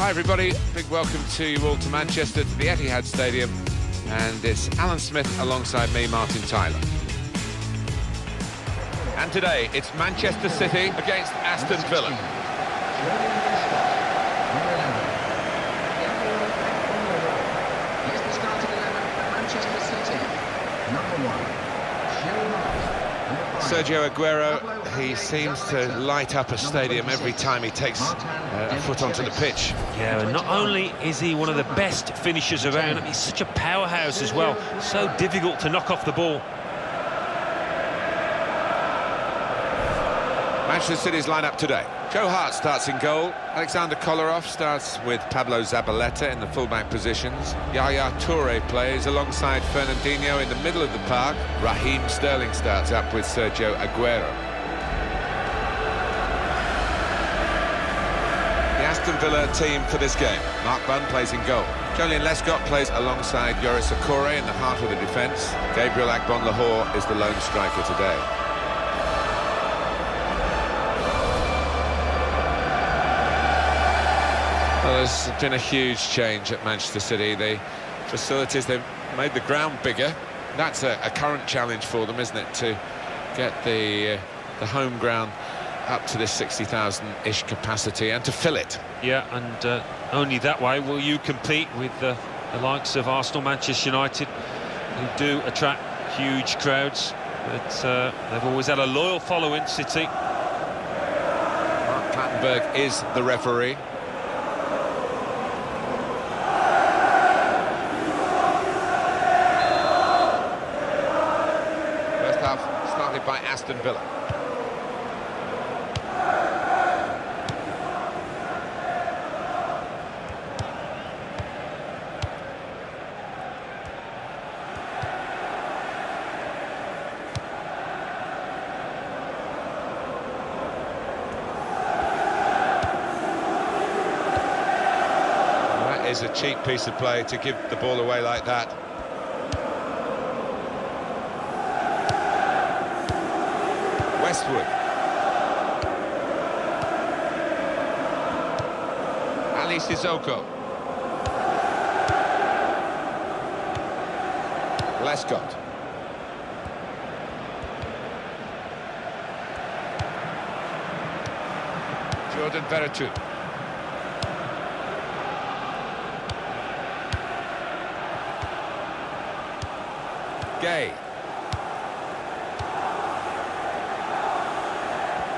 Hi everybody, big welcome to you all to Manchester, to the Etihad Stadium, and it's Alan Smith alongside me, Martin Tyler. And today it's Manchester City against Aston Villa. Here's the starting 11 for Manchester City. Number 1. Sergio Aguero, he seems to light up a stadium every time he takes a foot onto the pitch. Yeah, and not only is he one of the best finishers around, he's such a powerhouse as well. So difficult to knock off the ball. Manchester City's lineup today. Joe Hart starts in goal. Alexander Kolarov starts with Pablo Zabaleta in the fullback positions. Yaya Toure plays alongside Fernandinho in the middle of the park. Raheem Sterling starts up with Sergio Aguero. The Aston Villa team for this game. Mark Bunn plays in goal. Jolien Lescott plays alongside Yoris Okore in the heart of the defence. Gabriel Agbon-Lahore is the lone striker today. Well, there's been a huge change at Manchester City. The facilities, they've made the ground bigger. That's a current challenge for them, isn't it, to get the home ground up to this 60,000-ish capacity and to fill it. Yeah, and only that way will you compete with the likes of Arsenal, Manchester United, who do attract huge crowds. But they've always had a loyal following, City. Mark Clattenburg is the referee. Started by Aston Villa. That is a cheap piece of play to give the ball away like that. Westwood. Ali Sissoko. Lescott. Jordan Veretout. Gay.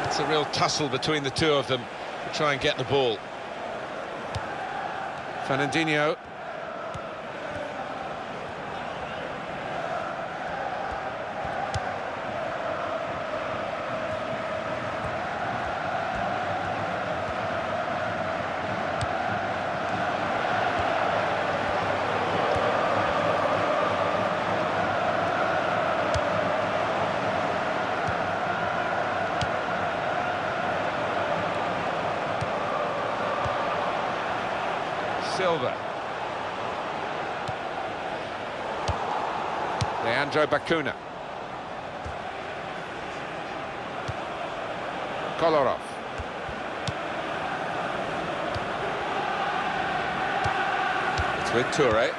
It's a real tussle between the two of them to try and get the ball. Fernandinho. Silva. Leandro Bacuna. Kolarov. It's with Toure.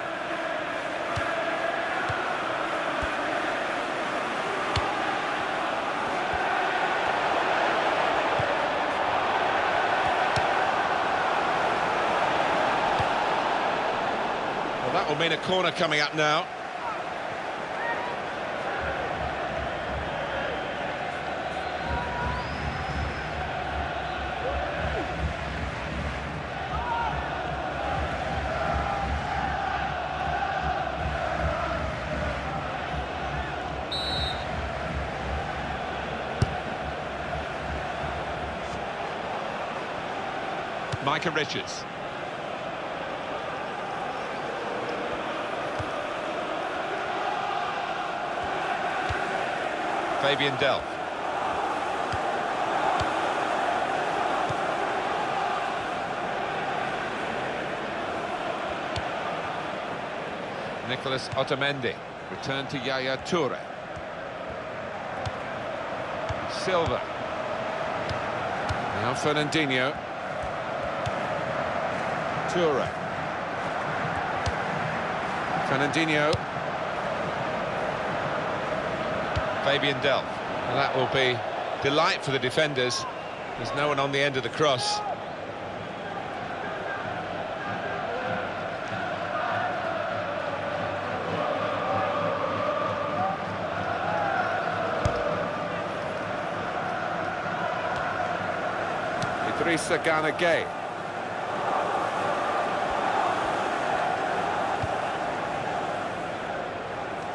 That will mean a corner coming up now. Micah Richards. Fabian Delph. Nicolas Otamendi. Return to Yaya Toure. Silva. Now Fernandinho. Toure. Fernandinho. Fabian Delph. Well, that will be delight for the defenders. There's no one on the end of the cross. Idrissa Gana Gueye.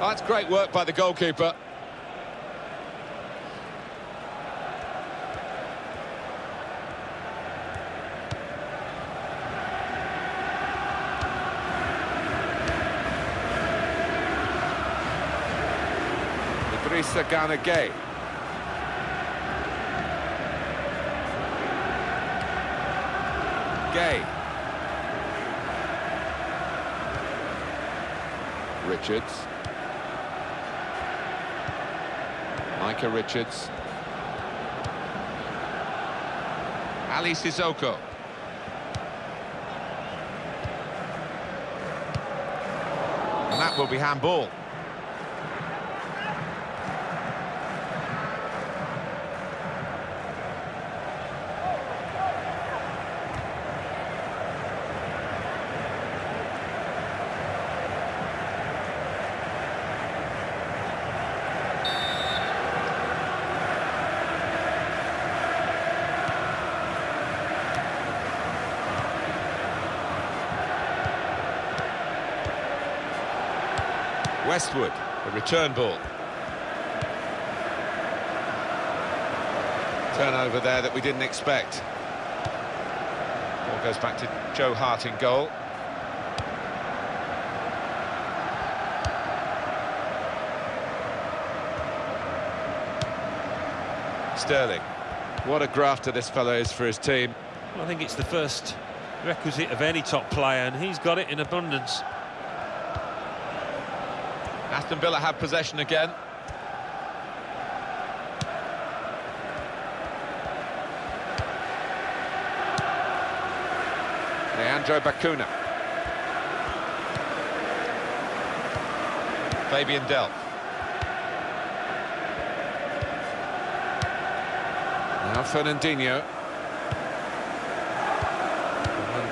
Oh, that's great work by the goalkeeper. Idrissa Gana Gueye. Gueye. Richards. Micah Richards. Ali Sissoko. And that will be handball. Westwood, the return ball. Turnover there that we didn't expect. Ball goes back to Joe Hart in goal. Sterling. What a grafter this fellow is for his team. I think it's the first requisite of any top player, and he's got it in abundance. Aston Villa have possession again. Leandro Bacuna. Fabian Delph. Now Fernandinho.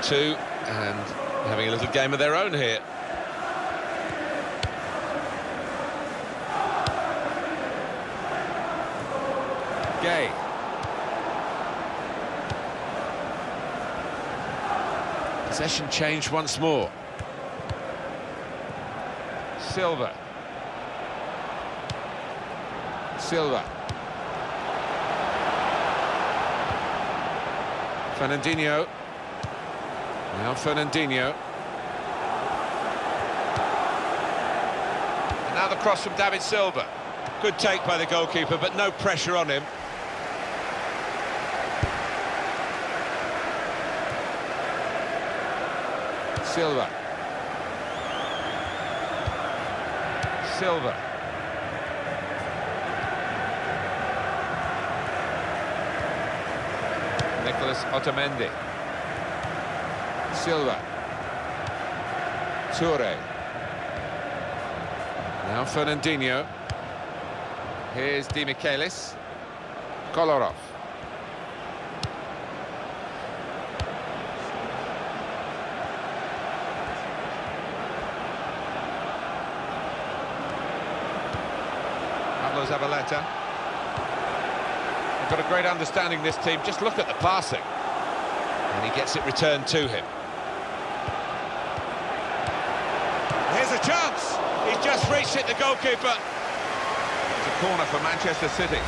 1-2, and having a little game of their own here. Gueye. Possession changed once more. Silva. Fernandinho. Now Fernandinho. And now the cross from David Silva. Good take by the goalkeeper, but no pressure on him. Silva. Nicholas Otamendi. Silva. Toure. Now Fernandinho. Here's Di Michelis. Kolarov. Zabaleta. They've got a great understanding, this team. Just look at the passing. And he gets it returned to him. Here's a chance. He's just reached it, the goalkeeper. It's a corner for Manchester City.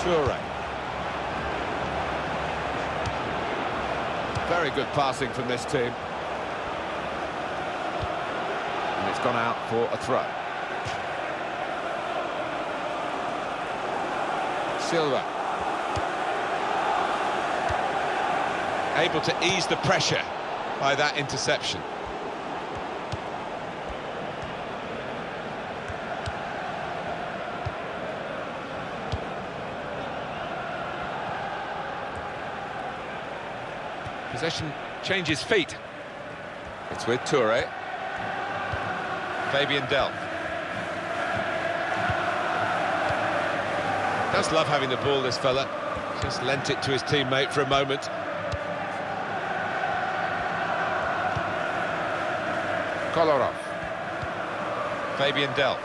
Toure. Very good passing from this team. And it's gone out for a throw. Silva. Able to ease the pressure by that interception. Possession changes feet. It's with Toure. Fabian Delph. Does love having the ball, this fella. Just lent it to his teammate for a moment. Kolarov. Fabian Delph.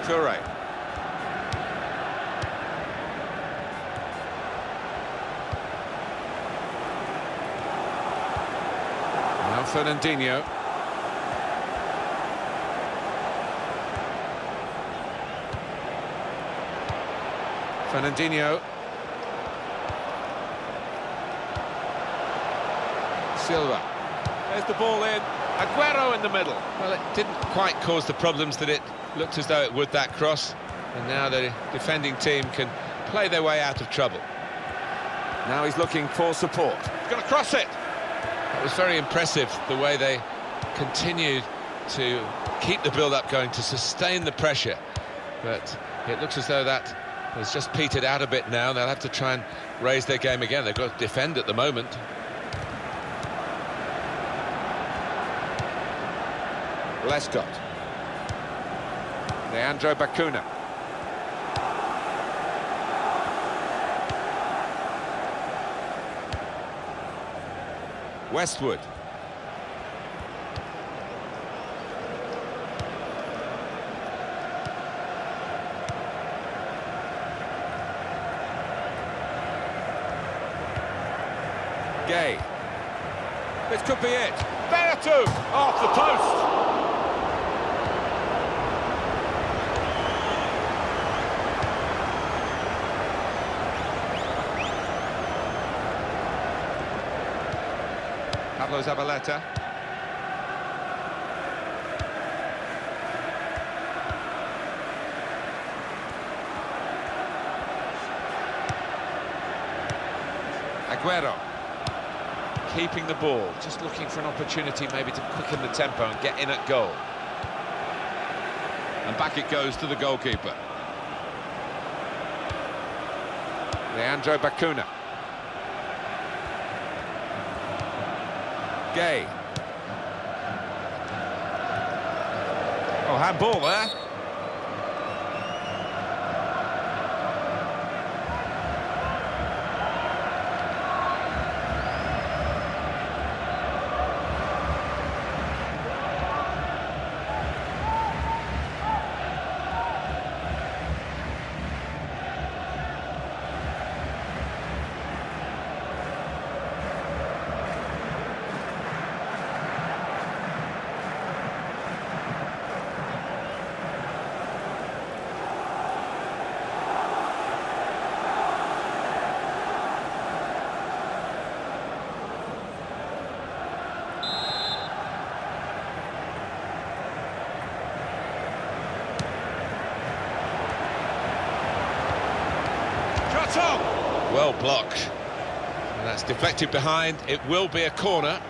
Toure. Now Fernandinho. Fernandinho. Silva. There's the ball in. Aguero in the middle. Well, it didn't quite cause the problems that it looked as though it would, that cross. And now the defending team can play their way out of trouble. Now he's looking for support. He's going to cross it. It was very impressive the way they continued to keep the build-up going, to sustain the pressure. But it looks as though that has just petered out a bit now. They'll have to try and raise their game again. They've got to defend at the moment. Lescott. Leandro Bacuna. Westwood. Gay. This could be it. Beartu! Off the post! Pablo Zabaleta. Aguero. Keeping the ball, just looking for an opportunity maybe to quicken the tempo and get in at goal. And back it goes to the goalkeeper. Leandro Bacuna. Gay. Oh, handball there. Well blocked. And that's deflected behind. It will be a corner.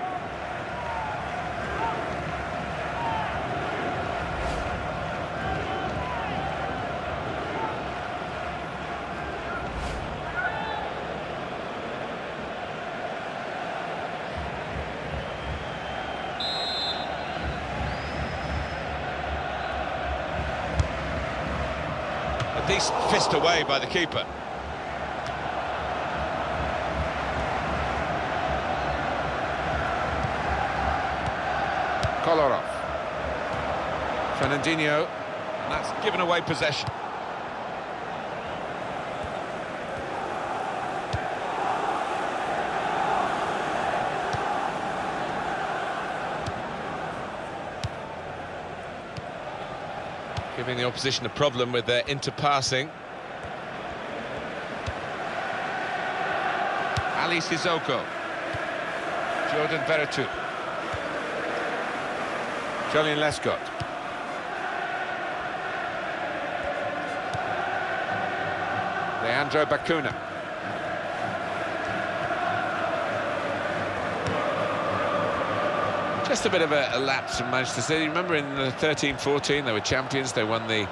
A decent fist away by the keeper. Kolarov. Fernandinho, and that's given away possession. Giving the opposition a problem with their interpassing. Ali Sissoko. Jordan Veretout. Julian Lescott. Leandro Bacuna. Just a bit of a lapse from Manchester City. Remember in the 13-14 they were champions. They won the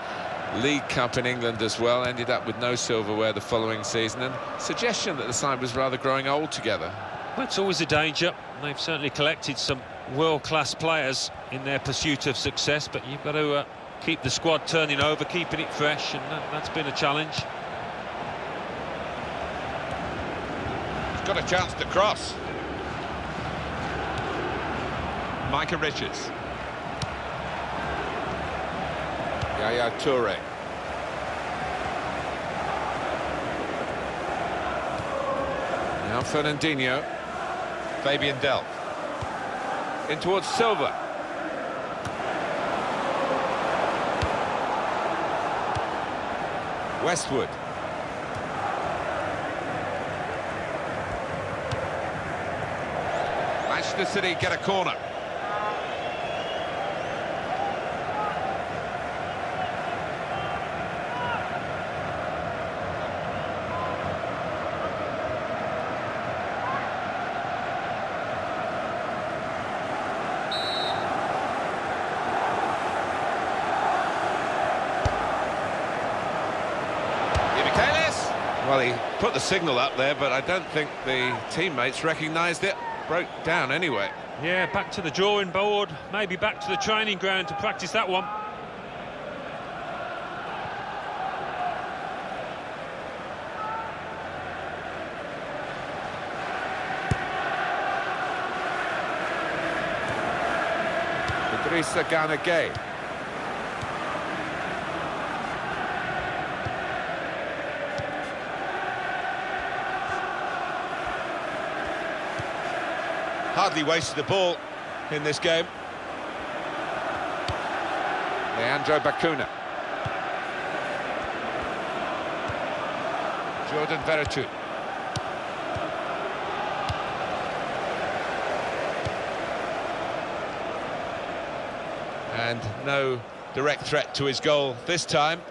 League Cup in England as well. Ended up with no silverware the following season. And suggestion that the side was rather growing old together. Well, it's always a danger. They've certainly collected some world-class players in their pursuit of success, but you've got to keep the squad turning over, keeping it fresh, and that's been a challenge. He's got a chance to cross. Micah Richards. Yaya Toure. Now Fernandinho. Fabian Delph. In towards Silva. Westwood. Manchester City get a corner. Well, he put the signal up there, but I don't think the teammates recognised it. Broke down anyway. Yeah, back to the drawing board, maybe back to the training ground to practice that one. Idrissa Gana Gueye. Hardly wasted the ball in this game. Leandro Bacuna. Jordan Veretout. And no direct threat to his goal this time.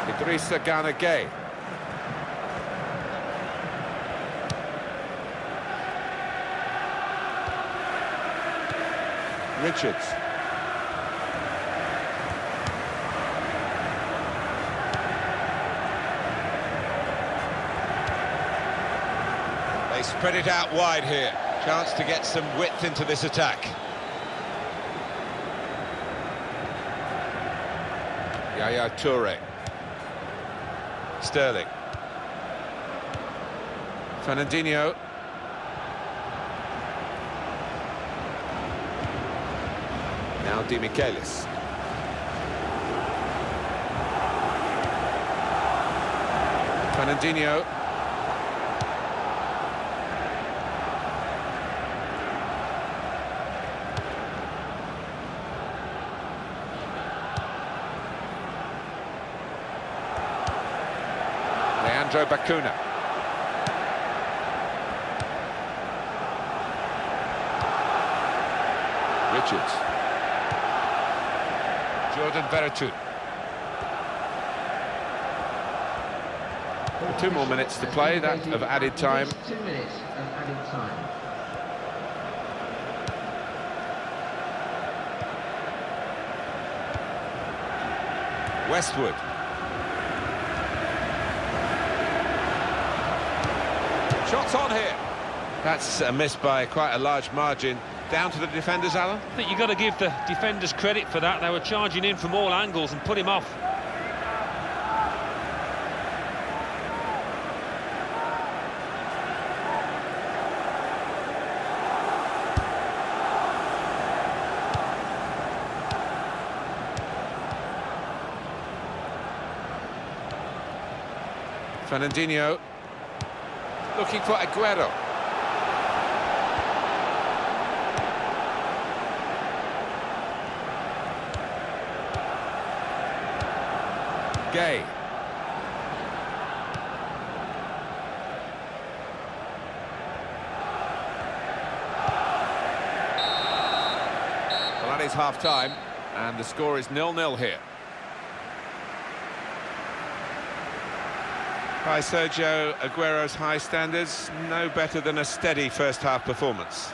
Idrissa Gana Gueye. Richards. They spread it out wide here. Chance to get some width into this attack. Yaya Toure. Sterling. Fernandinho. Now Di Michelis. Fernandinho. Leandro Bacuna. Richards. Jordan Veretout. 2 more minutes to play, that of added time. 2 minutes of added time. Westwood. Shots on here. That's a miss by quite a large margin. Down to the defenders, Alan? I think you've got to give the defenders credit for that. They were charging in from all angles and put him off. Fernandinho. Looking for Aguero. Gueye. as half-time, and the score is 0-0 here. By Sergio Aguero's high standards, no better than a steady first-half performance.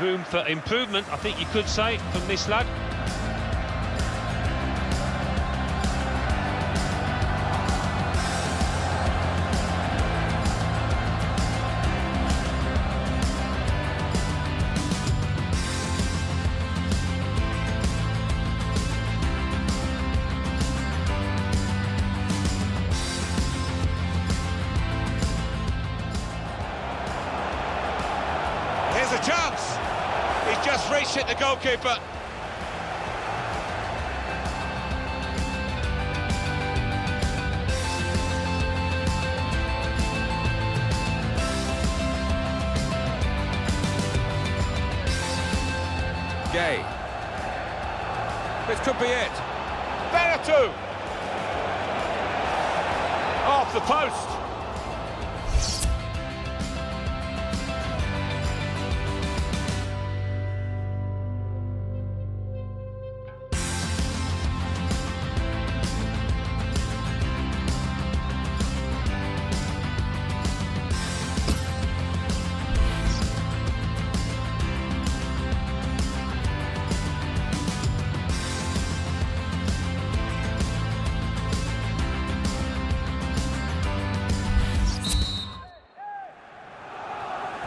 Room for improvement, I think you could say, from this lad. Here's a chance. He's just reached it, the goalkeeper. Gay. This could be it. Beratu! Off the post.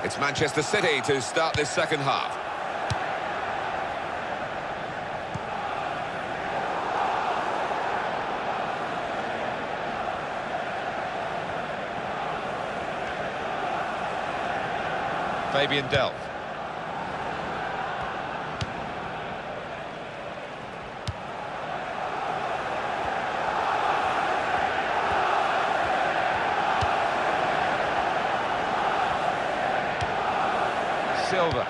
It's Manchester City to start this second half. Fabian Delph. Silva.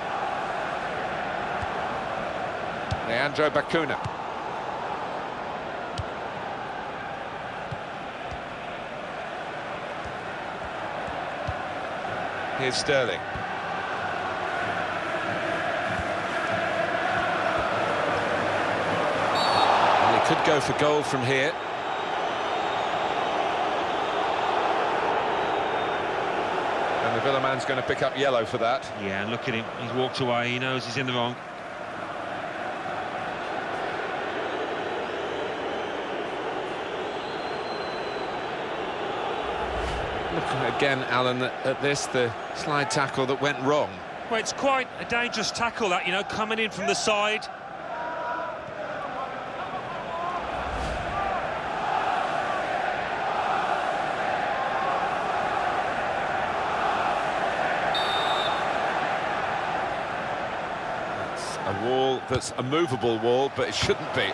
Leandro Bacuna. Here's Sterling. Well, he could go for goal from here. And the Villa man's going to pick up yellow for that. Yeah, and look at him. He's walked away. He knows he's in the wrong. Look again, Alan, at this, the slide tackle that went wrong. Well, it's quite a dangerous tackle, that, you know, coming in from the side. It's a wall that's a movable wall, but it shouldn't be.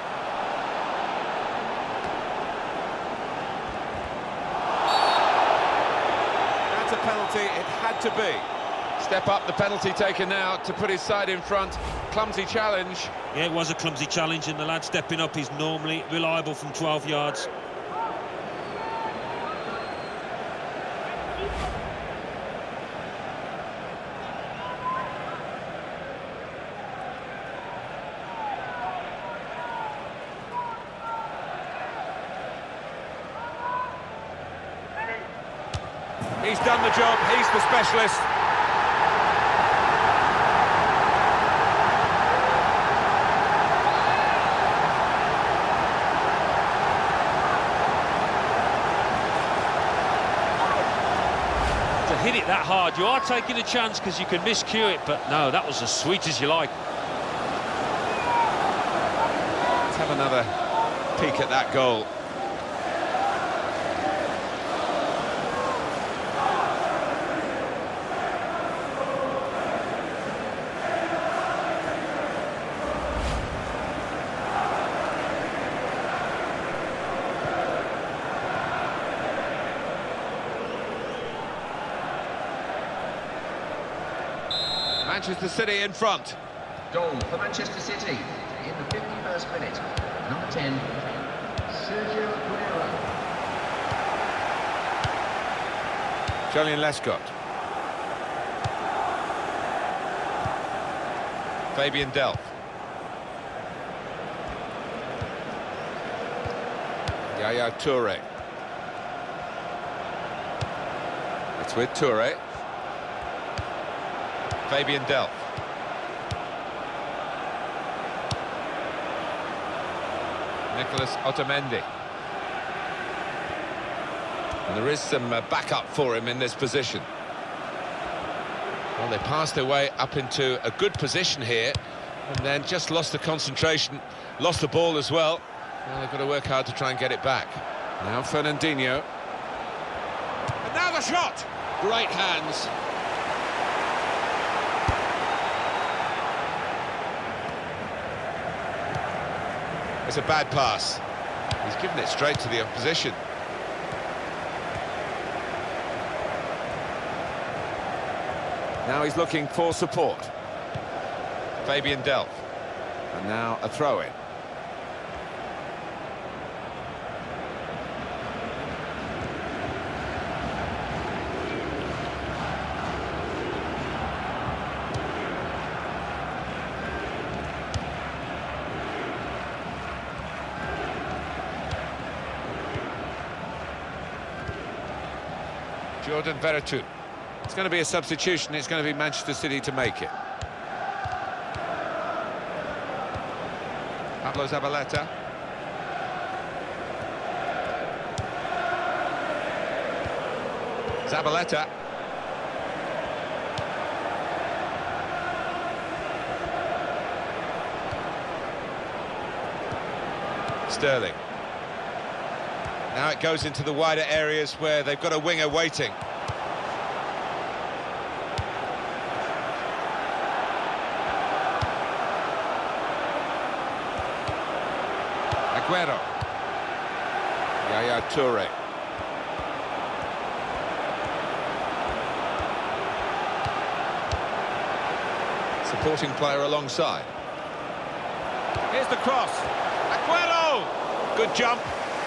That's a penalty, it had to be. Step up, the penalty taken now to put his side in front. Clumsy challenge. Yeah, it was a clumsy challenge, and the lad stepping up is normally reliable from 12 yards. He's done the job, he's the specialist. To hit it that hard, you are taking a chance because you can miscue it, but no, that was as sweet as you like. Let's have another peek at that goal. Manchester City in front. Goal for Manchester City in the 51st minute. Number 10, Sergio Aguero. Julian Lescott. Fabian Delph. Yaya Toure. It's with Toure. Fabian Delph. Nicholas Otamendi. And there is some backup for him in this position. Well, they passed their way up into a good position here, and then just lost the concentration, lost the ball as well. Well, they've got to work hard to try and get it back. Now Fernandinho. And now the shot! Great hands. It's a bad pass. He's given it straight to the opposition. Now he's looking for support. Fabian Delph. And now a throw-in. Jordan Veretout. It's going to be a substitution. It's going to be Manchester City to make it. Pablo Zabaleta. Zabaleta. Sterling. Now it goes into the wider areas where they've got a winger waiting. Aguero. Yaya Toure. Supporting player alongside. Here's the cross. Aguero! Good jump.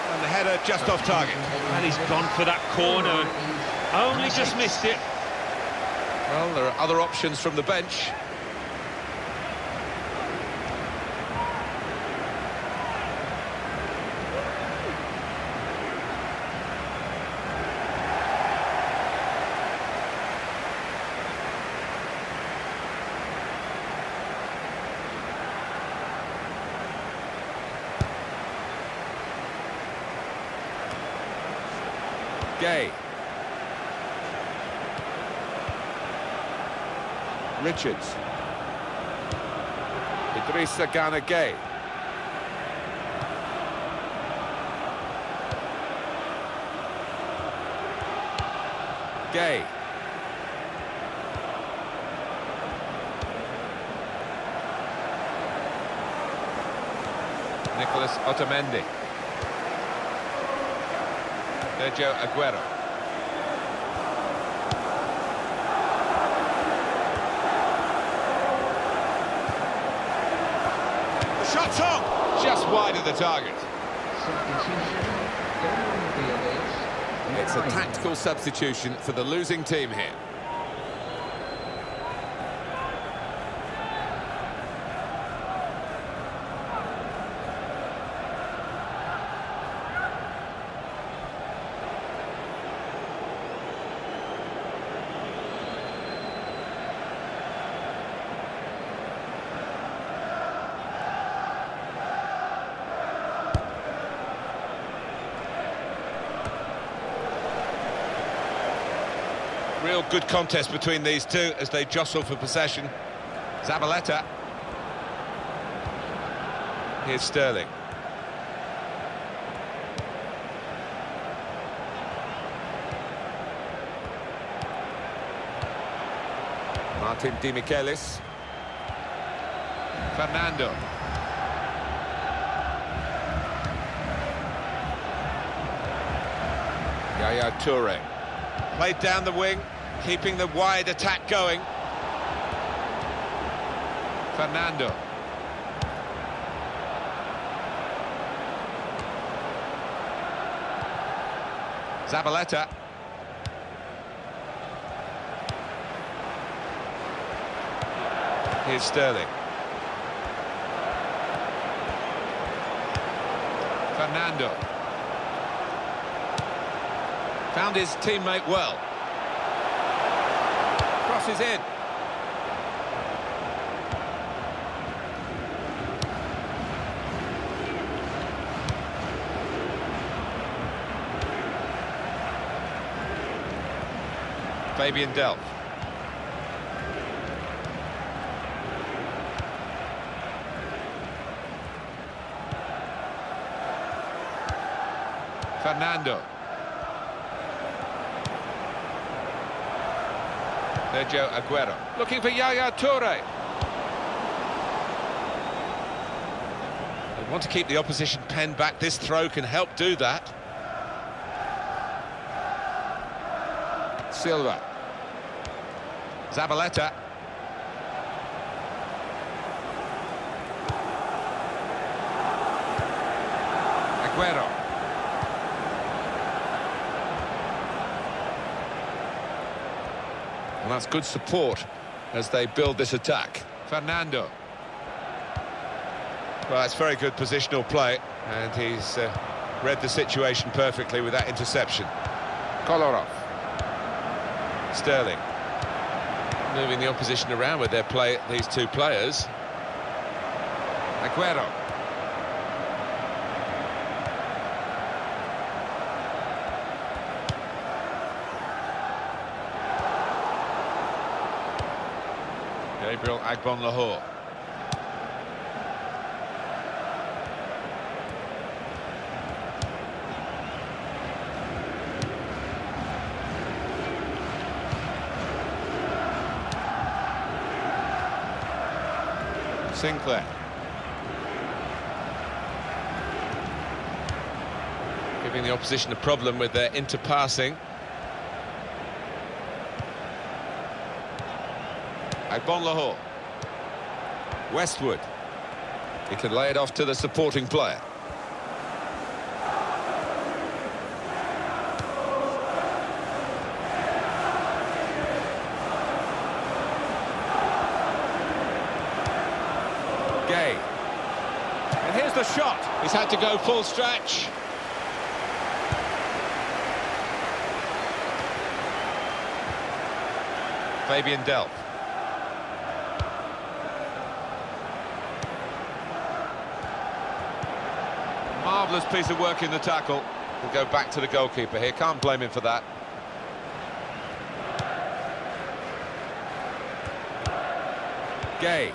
And the header just off target. And he's gone for that corner and only just missed it. Well, there are other options from the bench. Gay. Richards. Idrissa Gana Gay. Gay. Nicholas Otamendi. Sergio Aguero. The shot's on! Just wide of the target. It's a tactical substitution for the losing team here. Real good contest between these two as they jostle for possession. Zabaleta. Here's Sterling. Martin Demichelis. Fernando. Yaya Toure. Played down the wing, keeping the wide attack going. Fernando. Zabaleta. Here's Sterling. Fernando. Found his teammate well. Crosses in. Fabian Delph. Fernando. Sergio Aguero. Looking for Yaya Toure. They want to keep the opposition pen back. This throw can help do that. Silva. Zabaleta. Aguero. And that's good support as they build this attack. Fernando. Well, that's very good positional play, and he's read the situation perfectly with that interception. Kolarov. Sterling. Moving the opposition around with their play, these two players. Aguero. Gabriel Agbonlahor. Sinclair. Giving the opposition a problem with their interpassing. Agbonlahor. Westwood. He can lay it off to the supporting player. Gay. And here's the shot. He's had to go full stretch. Fabian Delph. Marvellous piece of work in the tackle. We'll go back to the goalkeeper here. Can't blame him for that. Gay.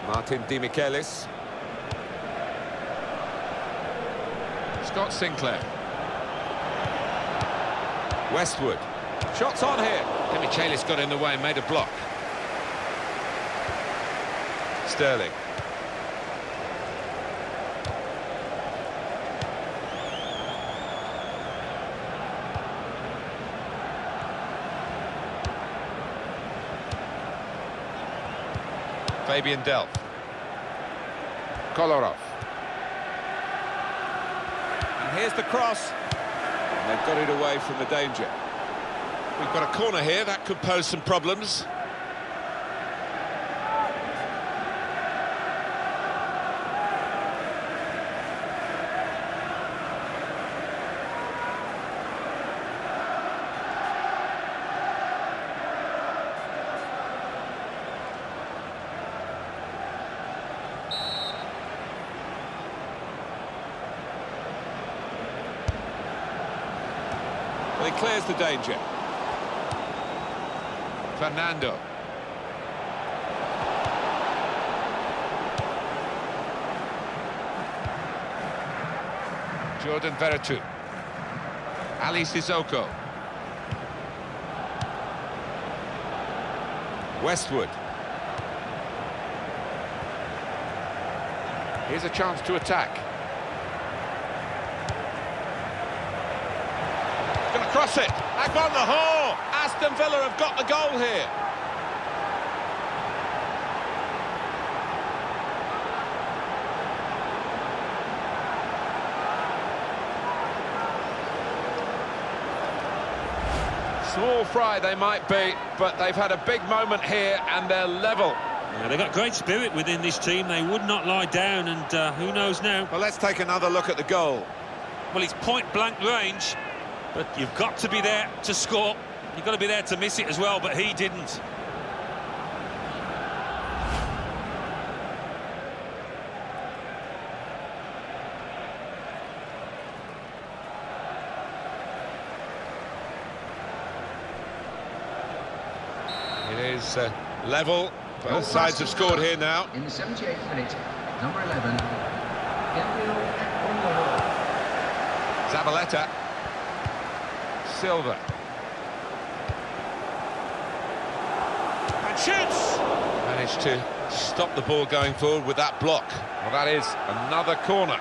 Martin Di Michelis. Scott Sinclair. Westwood. Shots on here. Di Michelis got in the way and made a block. Sterling. Fabian Delph. Kolarov. And here's the cross. And they've got it away from the danger. We've got a corner here, that could pose some problems. Well, he clears the danger. Fernando. Jordan Veretout. Ali Sissoko. Westwood. Here's a chance to attack. Going to cross it. Agbonlahor. Aston Villa have got the goal here. Small fry they might be, but they've had a big moment here and they're level. Yeah, they've got great spirit within this team. They would not lie down, and who knows now. Well, let's take another look at the goal. Well, it's point-blank range, but you've got to be there to score. You've got to be there to miss it as well, but he didn't. It is level. Both sides have scored here now. In the 78th minute, number 11, Zabaleta. Silva. And shoots! Managed to stop the ball going forward with that block. Well, that is another corner.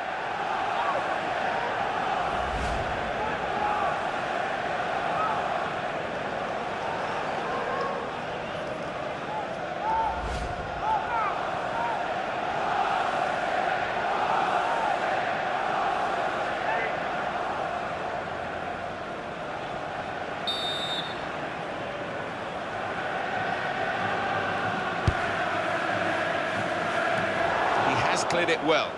Cleared it well.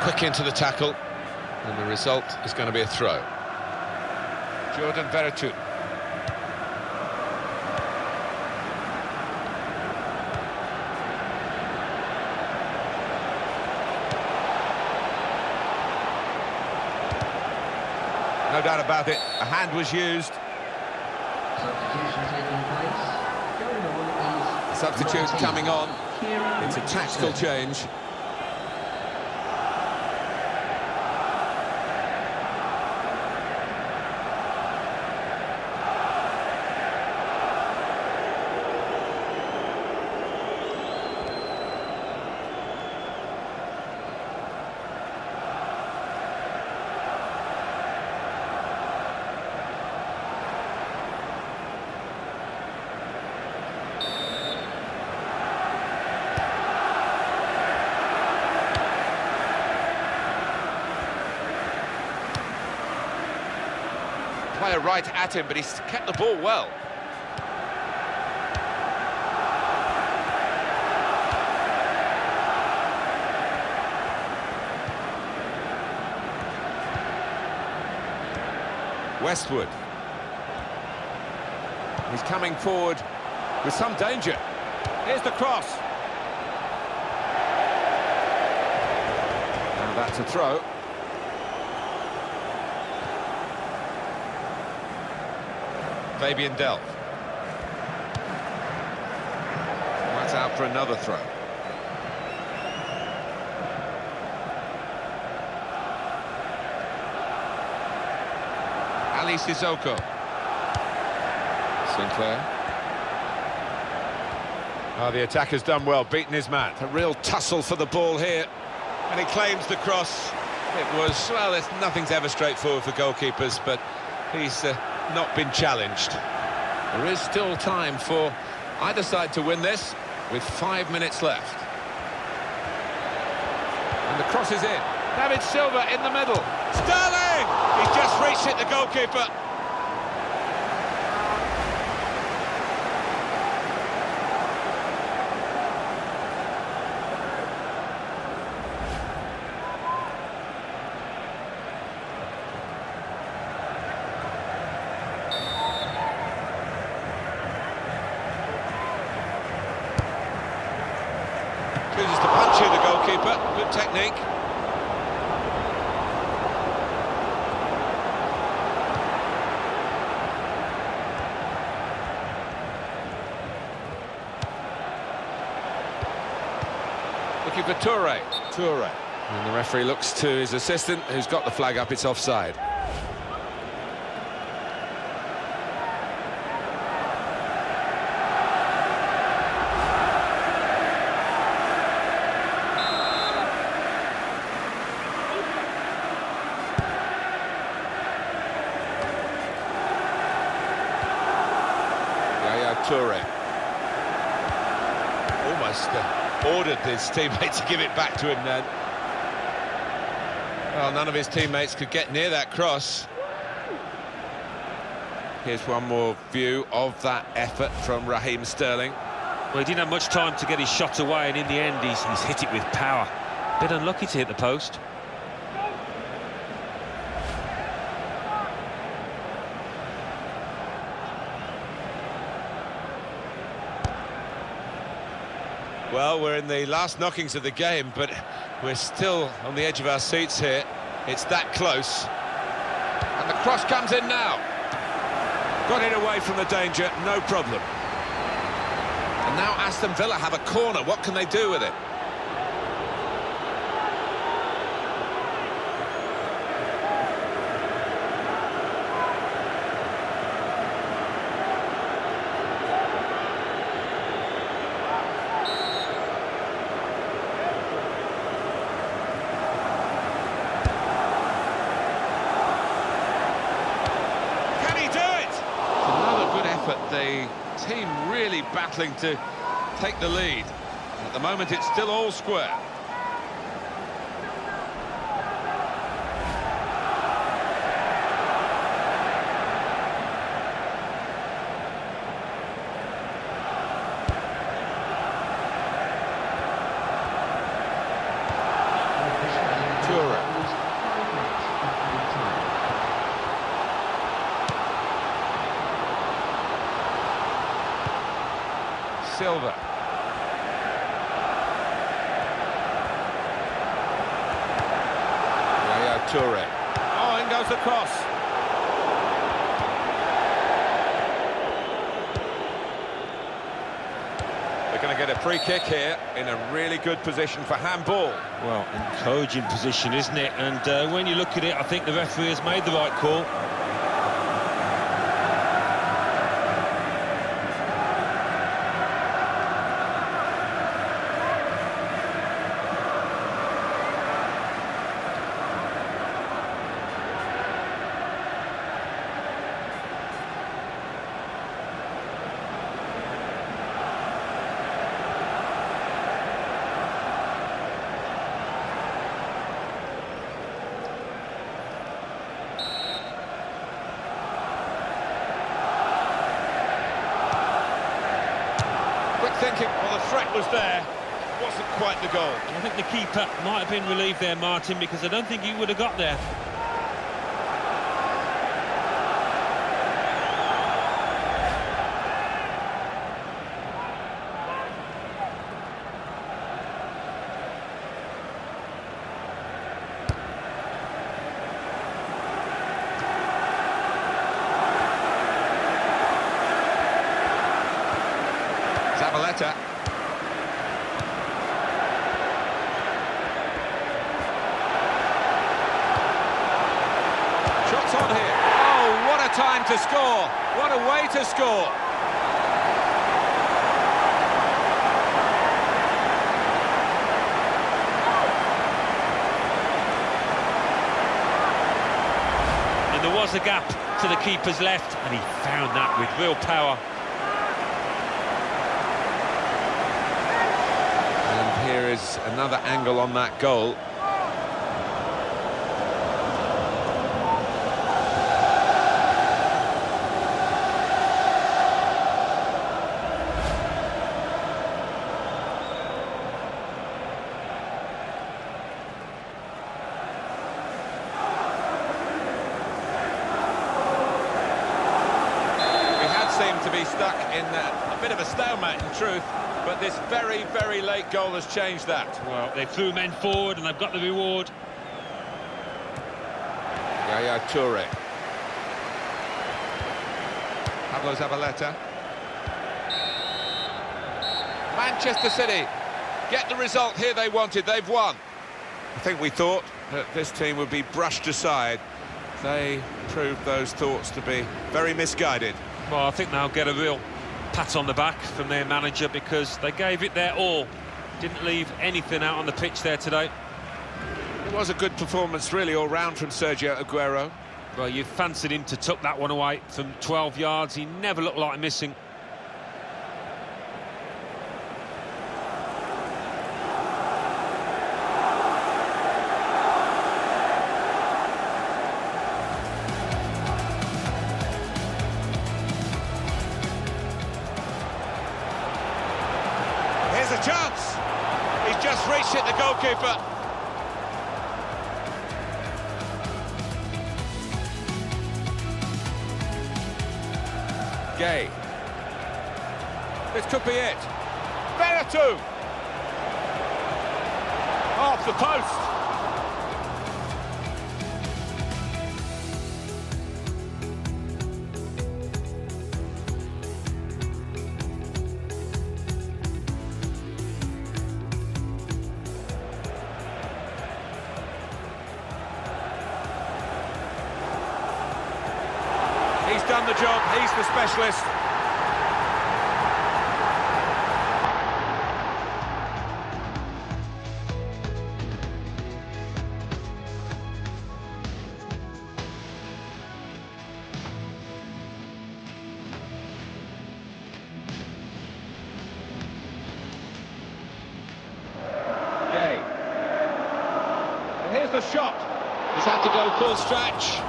Quick into the tackle, and the result is going to be a throw. Jordan Veretout. No doubt about it, a hand was used. substitution taking place. Going on is Substitute coming on. It's a tactical change. Player right at him, but he's kept the ball well. Westwood. He's coming forward with some danger. Here's the cross. And that's a throw. Fabian Delph. That's out for another throw. Ali Sissoko. Sinclair. Oh, the attacker's done well, beaten his man. A real tussle for the ball here. And he claims the cross. It was, well, nothing's ever straightforward for goalkeepers, but he's not been challenged. There is still time for either side to win this, with 5 minutes left. And the cross is in. David Silva in the middle. Sterling! He's just reached it, the goalkeeper. Chooses to punch you, the goalkeeper. Good technique. Looking for Toure. Toure. And the referee looks to his assistant, who's got the flag up. It's offside. Toure almost ordered his teammate to give it back to him then. Well, none of his teammates could get near that cross. Here's one more view of that effort from Raheem Sterling. Well, he didn't have much time to get his shot away, and in the end he's hit it with power. Bit unlucky to hit the post. Well, we're in the last knockings of the game, but we're still on the edge of our seats here. It's that close. And the cross comes in now. Got it away from the danger, no problem. And now Aston Villa have a corner. What can they do with it? The team really battling to take the lead. At the moment it's still all square. Silva. Yaya Toure. Oh, in goes the cross. They're going to get a free kick here in a really good position for handball. Well, encouraging position, isn't it? And when you look at it, I think the referee has made the right call. Thinking, well, the threat was there, wasn't quite the goal. I think the keeper might have been relieved there, Martin, because I don't think he would have got there. Shots on here. Oh, what a time to score. What a way to score. And there was a gap to the keeper's left, and he found that with real power. Here is another angle on that goal. We had seemed to be stuck in a bit of a stalemate in truth. But this very, very late goal has changed that. Well, they threw men forward and they've got the reward. Yaya Toure. Pablo Zabaleta. Manchester City get the result here they wanted. They've won. I think we thought that this team would be brushed aside. They proved those thoughts to be very misguided. Well, I think they'll get a real pat on the back from their manager because they gave it their all. Didn't leave anything out on the pitch there today. It was a good performance really all round from Sergio Aguero. Well, you fancied him to tuck that one away from 12 yards. He never looked like missing. a chance. He's just reached it, the goalkeeper. Gay. This could be it. Veretout! Off the post. He's done the job, he's the specialist. Okay. And here's the shot. He's had to go full stretch.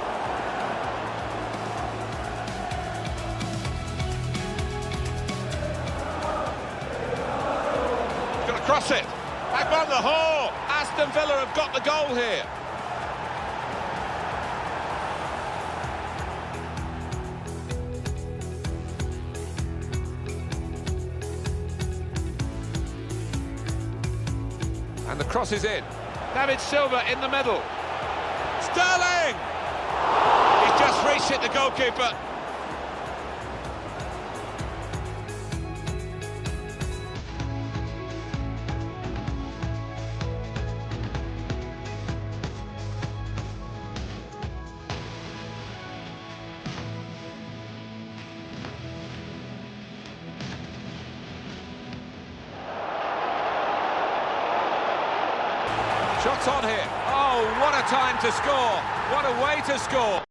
Cross it, back on the hole. Aston Villa have got the goal here. And the cross is in. David Silva in the middle. Sterling! He's just reached it, the goalkeeper. Shots on here. Oh, what a time to score. What a way to score.